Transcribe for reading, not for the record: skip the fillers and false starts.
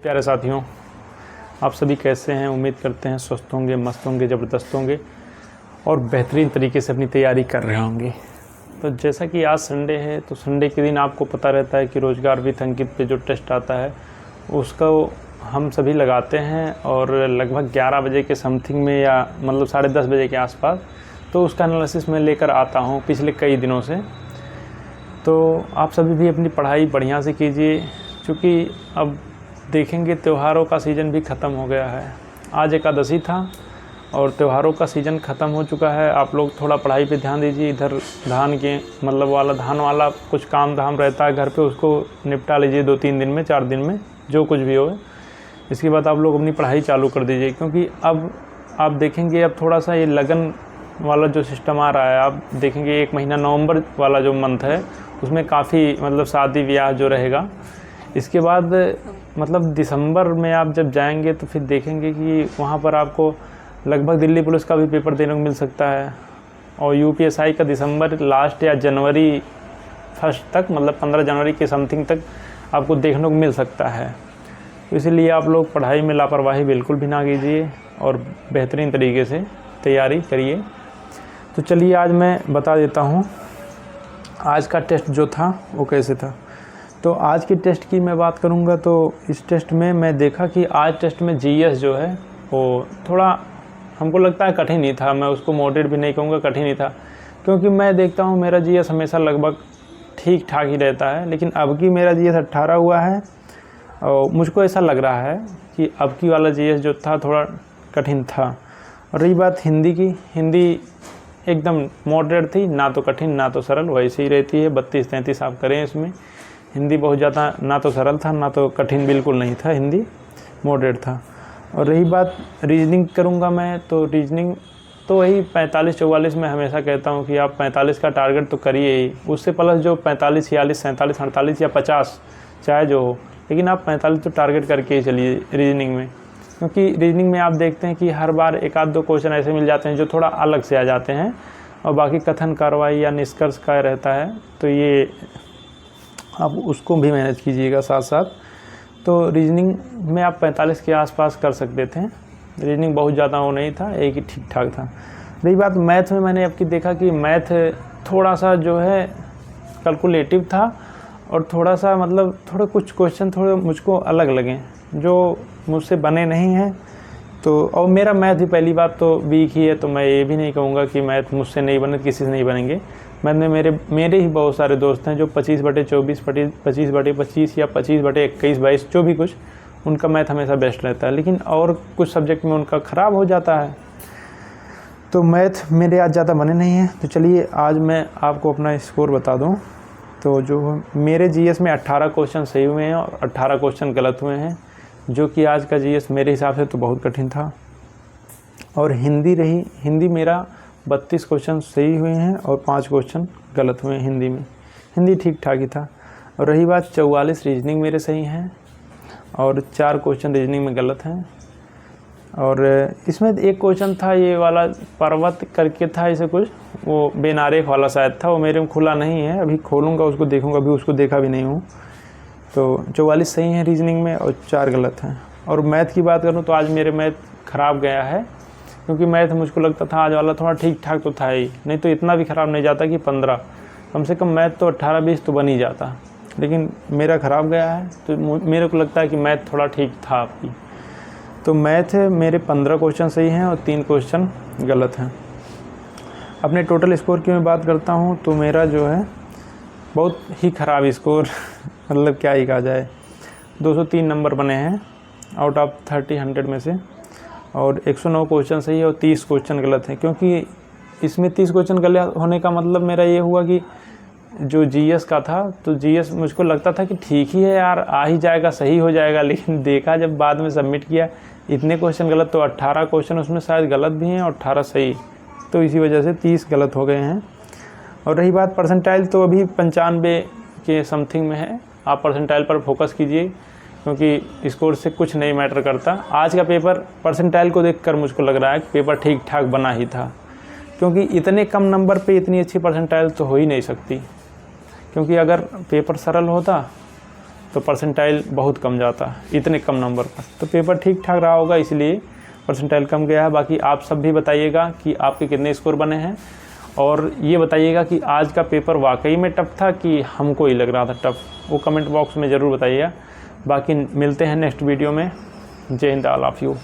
प्यारे साथियों, आप सभी कैसे हैं? उम्मीद करते हैं स्वस्थ होंगे, मस्त होंगे, ज़बरदस्त होंगे और बेहतरीन तरीके से अपनी तैयारी कर रहे होंगे। तो जैसा कि आज संडे है, तो संडे के दिन आपको पता रहता है कि रोज़गार विथ अंकित पे जो टेस्ट आता है उसका हम सभी लगाते हैं और लगभग 11 बजे के समथिंग में या मतलब 10:30 बजे के आसपास तो उसका एनालिसिस मैं लेकर आता हूँ पिछले कई दिनों से। तो आप सभी भी अपनी पढ़ाई बढ़िया से कीजिए, क्योंकि अब देखेंगे त्योहारों का सीज़न भी ख़त्म हो गया है। आज एकादशी था और त्योहारों का सीज़न ख़त्म हो चुका है। आप लोग थोड़ा पढ़ाई पे ध्यान दीजिए। इधर धान वाला कुछ काम धाम रहता है घर पे, उसको निपटा लीजिए 2-3 दिन में, 4 दिन में, जो कुछ भी हो। इसके बाद आप लोग अपनी पढ़ाई चालू कर दीजिए, क्योंकि अब आप देखेंगे अब थोड़ा सा ये लगन वाला जो सिस्टम आ रहा है, आप देखेंगे 1 महीना नवंबर वाला जो मंथ है उसमें काफ़ी मतलब शादी ब्याह जो रहेगा। इसके बाद मतलब दिसंबर में आप जब जाएंगे तो फिर देखेंगे कि वहाँ पर आपको लगभग दिल्ली पुलिस का भी पेपर देने को मिल सकता है और यूपीएसआई का दिसंबर लास्ट या जनवरी फर्स्ट तक, मतलब 15 जनवरी के समथिंग तक आपको देखने को मिल सकता है। तो इसलिए आप लोग पढ़ाई में लापरवाही बिल्कुल भी ना कीजिए और बेहतरीन तरीके से तैयारी करिए। तो चलिए आज मैं बता देता हूँ आज का टेस्ट जो था वो कैसे था। तो आज की टेस्ट की मैं बात करूंगा तो इस टेस्ट में मैं देखा कि आज टेस्ट में जीएस जो है वो थोड़ा हमको लगता है कठिन ही था। मैं उसको मॉडरेट भी नहीं कहूँगा, कठिन ही था, क्योंकि मैं देखता हूँ मेरा जीएस हमेशा लगभग ठीक ठाक ही रहता है। लेकिन अब की मेरा जीएस 18 हुआ है और मुझको ऐसा लग रहा है कि अब की वाला जीएस जो था थोड़ा कठिन था। और रही बात हिंदी की, हिंदी एकदम मॉडरेट थी, ना तो कठिन ना तो सरल, वैसे ही रहती है। 32-33 आप करें इसमें। हिंदी बहुत ज़्यादा ना तो सरल था ना तो कठिन बिल्कुल नहीं था, हिंदी मॉडरेट था। और रही बात रीजनिंग करूँगा मैं, तो रीजनिंग तो वही 45-44 में हमेशा कहता हूँ कि आप 45 का टारगेट तो करिए ही, उससे प्लस जो 45, 46, 47, 48 या 50 चाहे जो हो, लेकिन आप 45 तो टारगेट करके ही चलिए रीजनिंग में। क्योंकि रीजनिंग में आप देखते हैं कि हर बार 1-2 क्वेश्चन ऐसे मिल जाते हैं जो थोड़ा अलग से आ जाते हैं और बाकी कथन कार्रवाई या निष्कर्ष का रहता है, तो ये आप उसको भी मैनेज कीजिएगा साथ साथ। तो रीजनिंग में आप 45 के आसपास कर सकते थे। रीजनिंग बहुत ज़्यादा वो नहीं था, एक ही ठीक ठाक था। रही बात मैथ में, मैंने अब की देखा कि मैथ थोड़ा सा जो है कैलकुलेटिव था और थोड़ा सा मतलब थोड़े कुछ क्वेश्चन थोड़े मुझको अलग लगे जो मुझसे बने नहीं हैं। तो और मेरा मैथ भी पहली बात तो वीक ही है, तो मैं ये भी नहीं कहूँगा कि मैथ मुझसे नहीं बने, किसी से नहीं बनेंगे। मैथ में मेरे ही बहुत सारे दोस्त हैं जो 25/24, 25/25 या 25/21-22 जो भी कुछ, उनका मैथ हमेशा बेस्ट रहता है। लेकिन और कुछ सब्जेक्ट में उनका ख़राब हो जाता है। तो मैथ मेरे आज ज़्यादा बने नहीं हैं। तो चलिए आज मैं आपको अपना स्कोर बता दूँ। तो जो मेरे जीएस में 18 क्वेश्चन सही हुए हैं और 18 क्वेश्चन गलत हुए हैं, जो कि आज का जीएस मेरे हिसाब से तो बहुत कठिन था। और हिंदी मेरा 32 क्वेश्चन सही हुए हैं और 5 क्वेश्चन गलत हुए हैं हिंदी में। हिंदी ठीक ठाक ही था। और रही बात 44 रीजनिंग मेरे सही हैं और 4 क्वेश्चन रीजनिंग में गलत हैं। और इसमें एक क्वेश्चन था ये वाला पर्वत करके था, इसे कुछ वो बेनारेख वाला शायद था, वो मेरे में खुला नहीं है, अभी खोलूँगा उसको देखूँगा, अभी उसको देखा भी नहीं हूँ। तो 44 सही हैं रीजनिंग में और 4 गलत हैं। और मैथ की बात करूँ तो आज मेरे मैथ ख़राब गया है, क्योंकि मैथ मुझको लगता था आज वाला थोड़ा ठीक ठाक तो था ही, नहीं तो इतना भी ख़राब नहीं जाता कि 15, कम से कम मैथ तो 18-20 तो बन ही जाता। लेकिन मेरा ख़राब गया है, तो मेरे को लगता है कि मैथ थोड़ा ठीक था आपकी। तो मैथ मेरे 15 क्वेश्चन सही हैं और 3 क्वेश्चन गलत हैं। अपने टोटल स्कोर की मैं बात करता हूँ तो मेरा जो है बहुत ही ख़राब स्कोर मतलब क्या ही कहा जाए, 203 नंबर बने हैं आउट ऑफ 30-100 में से। और 109 क्वेश्चन सही है और 30 क्वेश्चन गलत हैं। क्योंकि इसमें 30 क्वेश्चन गलत होने का मतलब मेरा ये हुआ कि जो जीएस का था, तो जीएस मुझको लगता था कि ठीक ही है यार, आ ही जाएगा, सही हो जाएगा। लेकिन देखा जब बाद में सबमिट किया, इतने क्वेश्चन गलत, तो 18 क्वेश्चन उसमें शायद गलत भी हैं और 18 सही, तो इसी वजह से 30 गलत हो गए हैं। और रही बात परसेंटाइल, तो अभी 95 के समथिंग में है। आप परसेंटाइल पर फोकस कीजिए, क्योंकि स्कोर से कुछ नहीं मैटर करता। आज का पेपर परसेंटाइल को देखकर मुझको लग रहा है कि पेपर ठीक ठाक बना ही था, क्योंकि इतने कम नंबर पे इतनी अच्छी परसेंटाइल तो हो ही नहीं सकती। क्योंकि अगर पेपर सरल होता तो परसेंटाइल बहुत कम जाता, इतने कम नंबर का। तो पेपर ठीक ठाक रहा होगा, इसलिए परसेंटाइल कम गया है। बाकी आप सब भी बताइएगा कि आपके कितने स्कोर बने हैं, और ये बताइएगा कि आज का पेपर वाकई में टफ था कि हमको ही लग रहा था टफ, वो कमेंट बॉक्स में ज़रूर बताइएगा। बाकी मिलते हैं नेक्स्ट वीडियो में। जय हिंद, ऑल ऑफ यू।